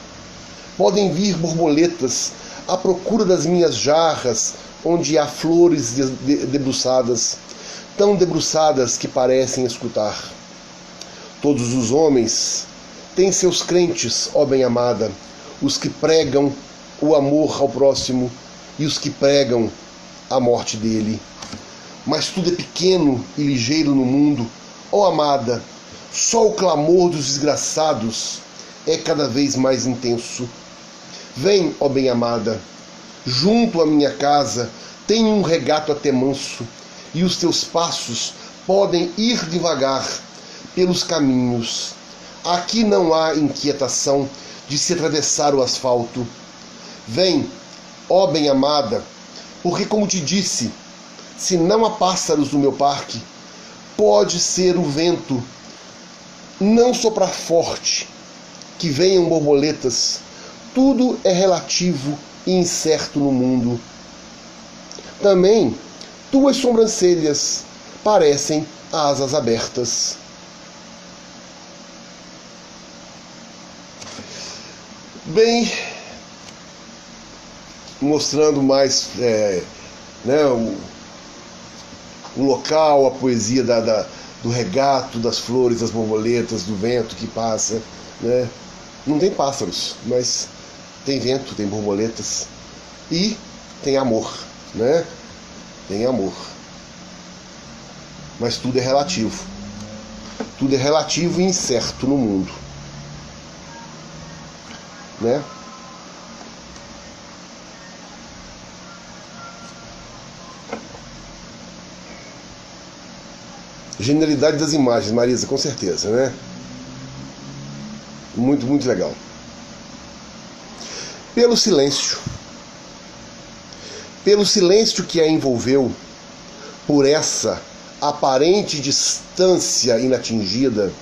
Speaker 1: podem vir borboletas à procura das minhas jarras, onde há flores debruçadas, tão debruçadas que parecem escutar. Todos os homens têm seus crentes, ó bem-amada, os que pregam o amor ao próximo e os que pregam a morte dele. Mas tudo é pequeno e ligeiro no mundo, ó amada, só o clamor dos desgraçados é cada vez mais intenso. Vem, ó bem-amada, junto à minha casa tem um regato até manso, e os teus passos podem ir devagar pelos caminhos. Aqui não há inquietação de se atravessar o asfalto. Vem, ó bem-amada, porque, como te disse, se não há pássaros no meu parque, pode ser o vento não soprar forte, que venham borboletas. Tudo é relativo e incerto no mundo. Também tuas sobrancelhas parecem asas abertas. Bem, mostrando mais o local, a poesia do regato das flores, das borboletas, do vento que passa, né? Não tem pássaros, mas tem vento, tem borboletas e tem amor, né? Tem amor. Mas tudo é relativo. Tudo é relativo e incerto no mundo, né? Genialidade das imagens, Marisa, com certeza, né? Muito, muito legal. Pelo silêncio que a envolveu, por essa aparente distância inatingida,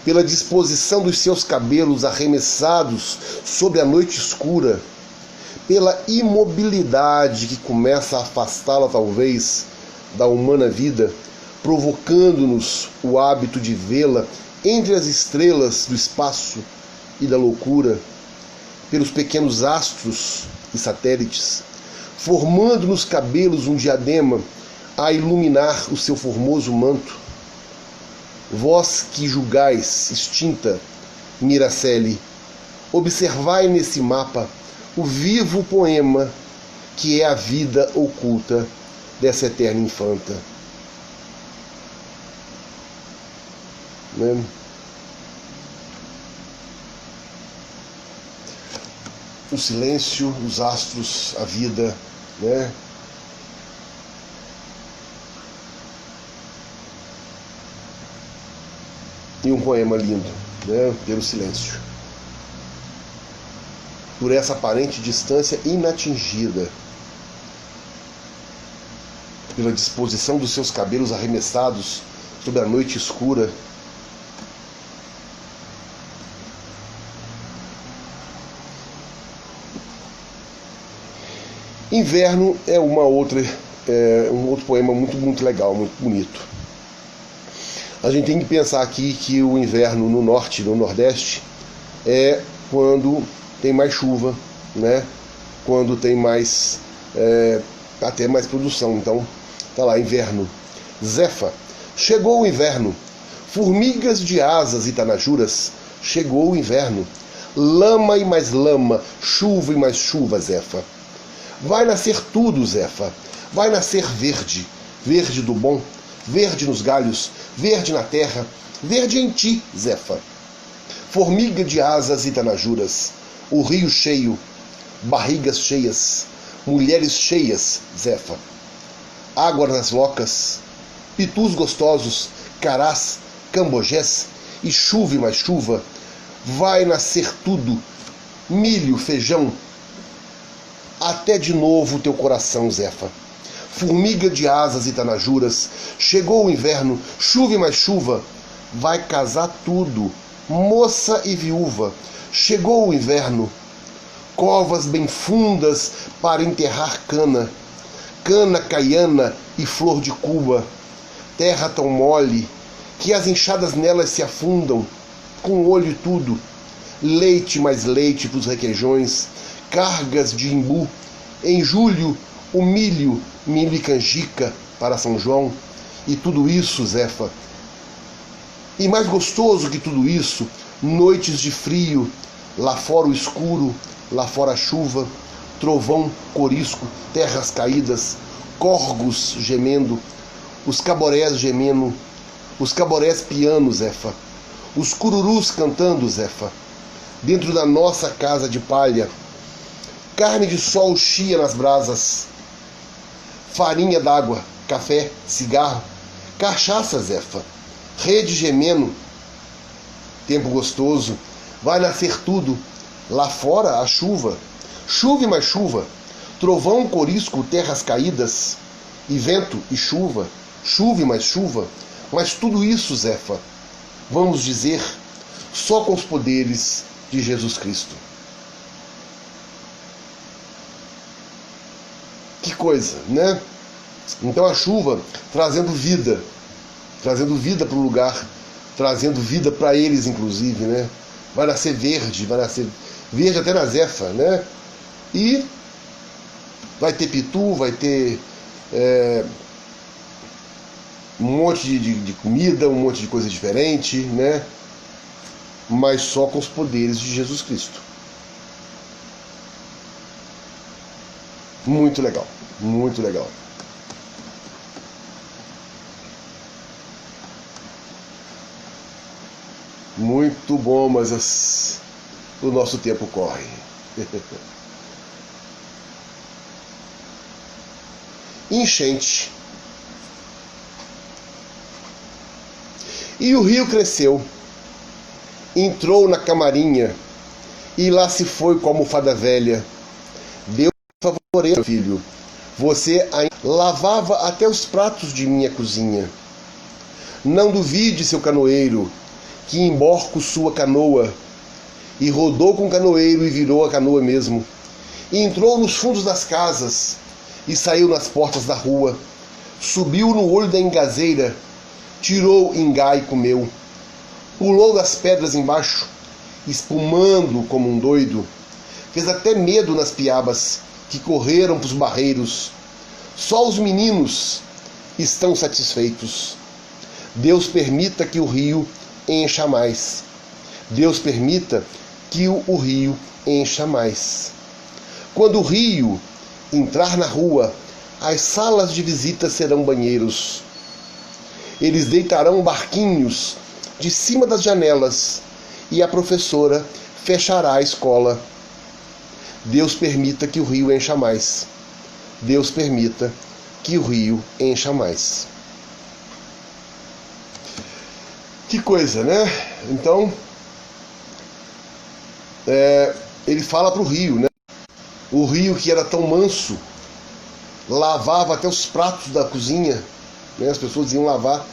Speaker 1: pela disposição dos seus cabelos arremessados sobre a noite escura, pela imobilidade que começa a afastá-la talvez da humana vida, provocando-nos o hábito de vê-la entre as estrelas do espaço e da loucura, pelos pequenos astros e satélites, formando nos cabelos um diadema a iluminar o seu formoso manto. Vós que julgais extinta Miraceli, observai nesse mapa o vivo poema que é a vida oculta dessa eterna infanta. Né? O silêncio, os astros, a vida, né? E um poema lindo, né? Pelo silêncio. Por essa aparente distância inatingida. Pela disposição dos seus cabelos arremessados sobre a noite escura. Inverno é um outro poema muito, muito legal, muito bonito. A gente tem que pensar aqui que o inverno no norte, no nordeste, é quando tem mais chuva, né? Quando tem mais, até mais produção. Então, tá lá, inverno. Zefa, chegou o inverno. Formigas de asas e tanajuras, chegou o inverno. Lama e mais lama, chuva e mais chuva, Zefa. Vai nascer tudo, Zefa. Vai nascer verde, verde do bom, verde nos galhos, verde na terra, verde em ti, Zefa. Formiga de asas e tanajuras, o rio cheio, barrigas cheias, mulheres cheias, Zefa. Água nas locas, pitus gostosos, carás, cambojés e chuva e mais chuva. Vai nascer tudo, milho, feijão, até de novo teu coração, Zefa. Formiga de asas e tanajuras, chegou o inverno, chuva e mais chuva, vai casar tudo, moça e viúva, chegou o inverno, covas bem fundas para enterrar cana, cana caiana e flor de Cuba, terra tão mole que as enxadas nelas se afundam, com olho e tudo, leite mais leite pros requeijões, cargas de imbu, em julho o milho, milho e canjica para São João, e tudo isso, Zefa. E mais gostoso que tudo isso, noites de frio, lá fora o escuro, lá fora a chuva, trovão, corisco, terras caídas, corgos gemendo, os caborés gemendo, os caborés piano, Zefa, os cururus cantando, Zefa, dentro da nossa casa de palha, carne de sol chia nas brasas, farinha d'água, café, cigarro, cachaça, Zefa, rede gemendo, tempo gostoso, vai nascer tudo, lá fora a chuva, chuva e mais chuva, trovão, corisco, terras caídas, e vento e chuva, chuva e mais chuva, mas tudo isso, Zefa, vamos dizer, só com os poderes de Jesus Cristo. Que coisa, né? Então a chuva trazendo vida para o lugar, trazendo vida para eles, inclusive, né? Vai nascer verde até na Zefa, né? E vai ter pitu, vai ter um monte de comida, um monte de coisa diferente, né? Mas só com os poderes de Jesus Cristo. Muito legal, muito legal. Muito bom, mas o nosso tempo corre. Enchente. E o rio cresceu, entrou na camarinha, e lá se foi com a almofada velha. Deus favoreça, filho. Você ainda lavava até os pratos de minha cozinha. Não duvide, seu canoeiro, que emborco sua canoa. E rodou com o canoeiro e virou a canoa mesmo. E entrou nos fundos das casas, e saiu nas portas da rua. Subiu no olho da engazeira, tirou ingá e comeu. Pulou das pedras embaixo, espumando como um doido. Fez até medo nas piabas, que correram pros barreiros. Só os meninos estão satisfeitos. Deus permita que o rio encha mais. Deus permita que o rio encha mais. Quando o rio entrar na rua, as salas de visita serão banheiros. Eles deitarão barquinhos de cima das janelas e a professora fechará a escola. Deus permita que o rio encha mais. Deus permita que o rio encha mais. Que coisa, né? Então, ele fala para o rio, né? O rio que era tão manso, lavava até os pratos da cozinha, né? As pessoas iam lavar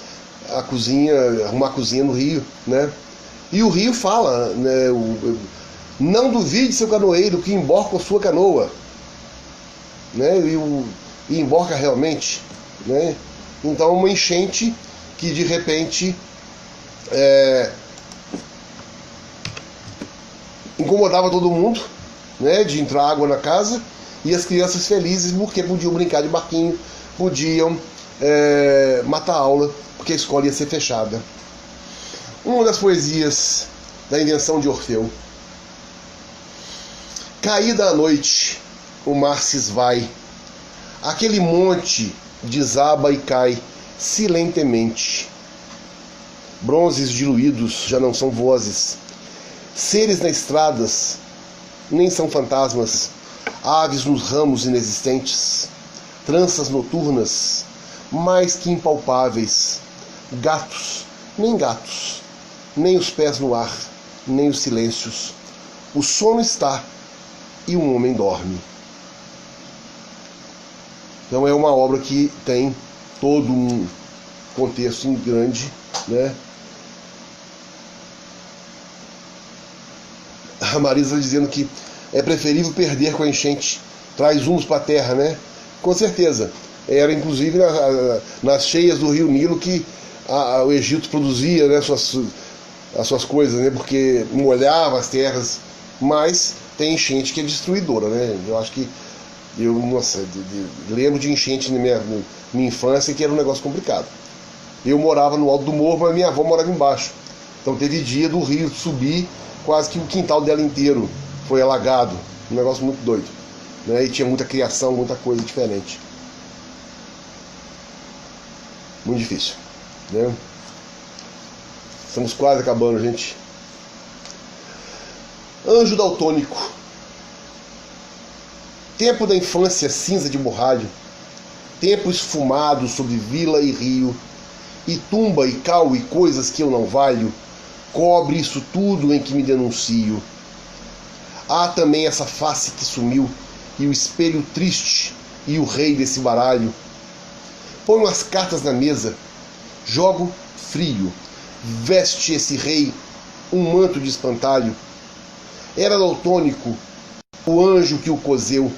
Speaker 1: a cozinha, arrumar a cozinha no rio, né? E o rio fala, né? Não duvide, seu canoeiro, que emborca a sua canoa, né? E emborca realmente, né? Então, uma enchente que de repente incomodava todo mundo, né? De entrar água na casa, e as crianças felizes porque podiam brincar de barquinho, podiam matar a aula, porque a escola ia ser fechada. Uma das poesias da invenção de Orfeu. Caída a noite, o mar se esvai, aquele monte desaba e cai silentemente. Bronzes diluídos já não são vozes, seres nas estradas nem são fantasmas, aves nos ramos inexistentes, tranças noturnas mais que impalpáveis, gatos, nem os pés no ar, nem os silêncios. O sono está e um homem dorme. Então é uma obra que tem todo um contexto grande, né? A Marisa dizendo que é preferível perder com a enchente, traz humus para a terra, né? Com certeza. Era inclusive nas cheias do rio Nilo que o Egito produzia, né, as suas coisas, né? Porque molhava as terras, mas tem enchente que é destruidora, né? Eu acho que lembro de enchente na minha infância, que era um negócio complicado. Eu morava no alto do morro, mas minha avó morava embaixo. Então teve dia do rio subir, quase que o quintal dela inteiro foi alagado. Um negócio muito doido, né? E tinha muita criação, muita coisa diferente. Muito difícil, né? Estamos quase acabando, gente. Anjo daltônico. Tempo da infância cinza de borralho, tempo esfumado sobre vila e rio, e tumba e cal e coisas que eu não valho, cobre isso tudo em que me denuncio. Há também essa face que sumiu, e o espelho triste, e o rei desse baralho. Ponho as cartas na mesa, jogo frio, veste esse rei um manto de espantalho. Era daltônico o anjo que o cozeu,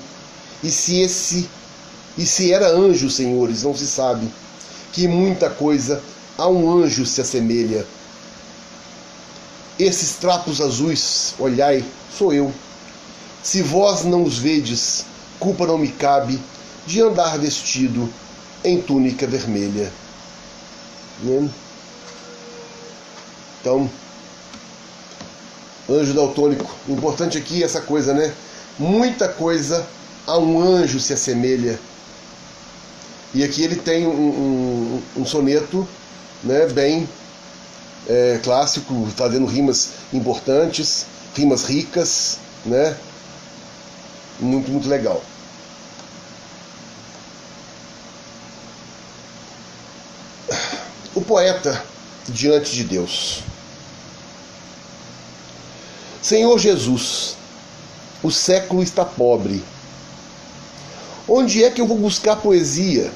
Speaker 1: e se era anjo, senhores, não se sabe, que muita coisa a um anjo se assemelha. Esses trapos azuis, olhai, sou eu. Se vós não os vedes, culpa não me cabe de andar vestido em túnica vermelha. né? Então, anjo daltônico. O importante aqui é essa coisa, né? Muita coisa a um anjo se assemelha. E aqui ele tem um soneto, né, bem clássico, fazendo rimas importantes, rimas ricas, né? Muito, muito legal. O poeta diante de Deus. Senhor Jesus, o século está pobre. Onde é que eu vou buscar poesia?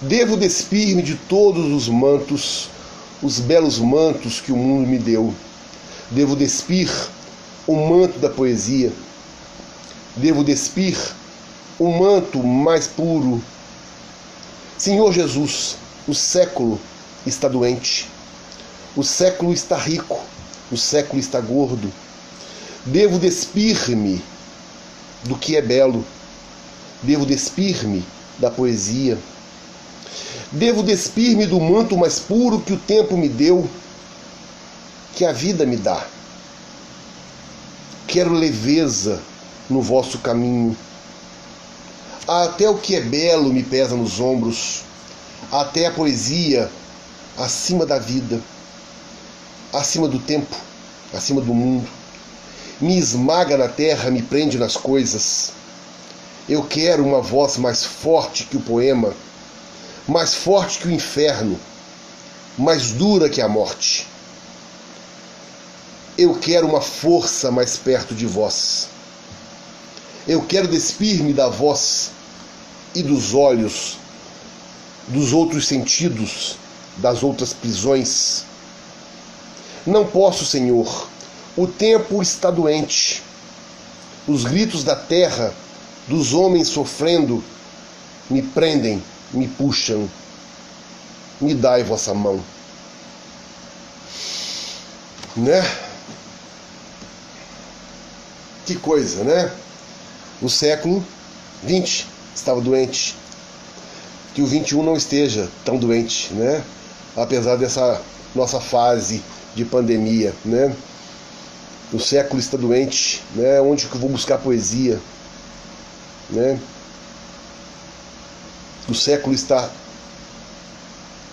Speaker 1: Devo despir-me de todos os mantos, os belos mantos que o mundo me deu. Devo despir o manto da poesia. Devo despir o manto mais puro. Senhor Jesus, o século está doente. O século está rico. O século está gordo. Devo despir-me do que é belo. Devo despir-me da poesia. Devo despir-me do manto mais puro que o tempo me deu, que a vida me dá. Quero leveza no vosso caminho. Até o que é belo me pesa nos ombros, até a poesia acima da vida, acima do tempo, acima do mundo. Me esmaga na terra, me prende nas coisas. Eu quero uma voz mais forte que o poema, mais forte que o inferno, mais dura que a morte. Eu quero uma força mais perto de vós. Eu quero despir-me da voz e dos olhos, dos outros sentidos, das outras prisões. Não posso, Senhor. O tempo está doente. Os gritos da terra, dos homens sofrendo, me prendem, me puxam. Me dai vossa mão. Né? Que coisa, né? O século XX estava doente. Que o XXI não esteja tão doente, né? Apesar dessa nossa fase de pandemia, né? O século está doente, né? Onde que eu vou buscar poesia, né? O século está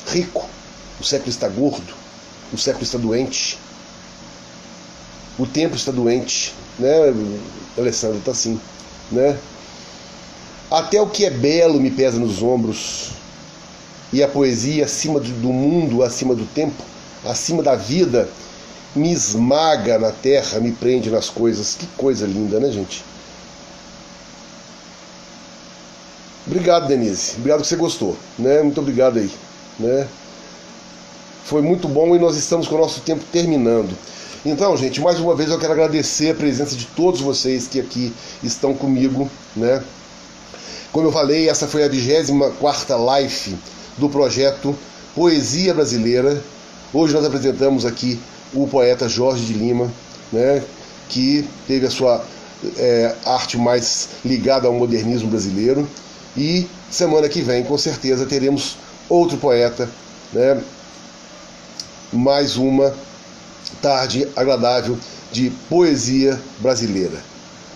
Speaker 1: rico, o século está gordo, o século está doente, o tempo está doente, né? Alessandro está assim, né? Até o que é belo me pesa nos ombros, e a poesia acima do mundo, acima do tempo, acima da vida, me esmaga na terra, me prende nas coisas. Que coisa linda, né, gente? Obrigado, Denise. Obrigado que você gostou, né? Muito obrigado aí, né? Foi muito bom e nós estamos com o nosso tempo terminando. Então, gente, mais uma vez eu quero agradecer a presença de todos vocês que aqui estão comigo, né? Como eu falei, essa foi a 24ª live do projeto Poesia Brasileira. Hoje nós apresentamos aqui o poeta Jorge de Lima, né, que teve a sua arte mais ligada ao modernismo brasileiro. E semana que vem, com certeza, teremos outro poeta, né, mais uma tarde agradável de poesia brasileira.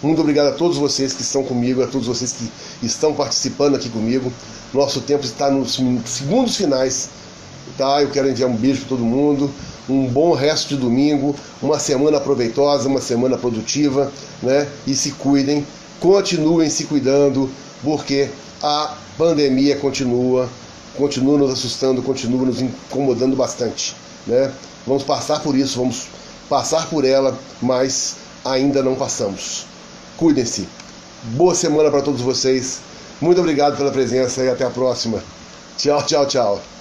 Speaker 1: Muito obrigado a todos vocês que estão comigo, a todos vocês que estão participando aqui comigo. Nosso tempo está nos segundos finais, tá? Eu quero enviar um beijo para todo mundo, um bom resto de domingo, uma semana proveitosa, uma semana produtiva, né? E se cuidem, continuem se cuidando, porque a pandemia continua nos assustando, continua nos incomodando bastante, né? Vamos passar por isso, vamos passar por ela, mas ainda não passamos. Cuidem-se. Boa semana para todos vocês. Muito obrigado pela presença e até a próxima. Tchau, tchau, tchau.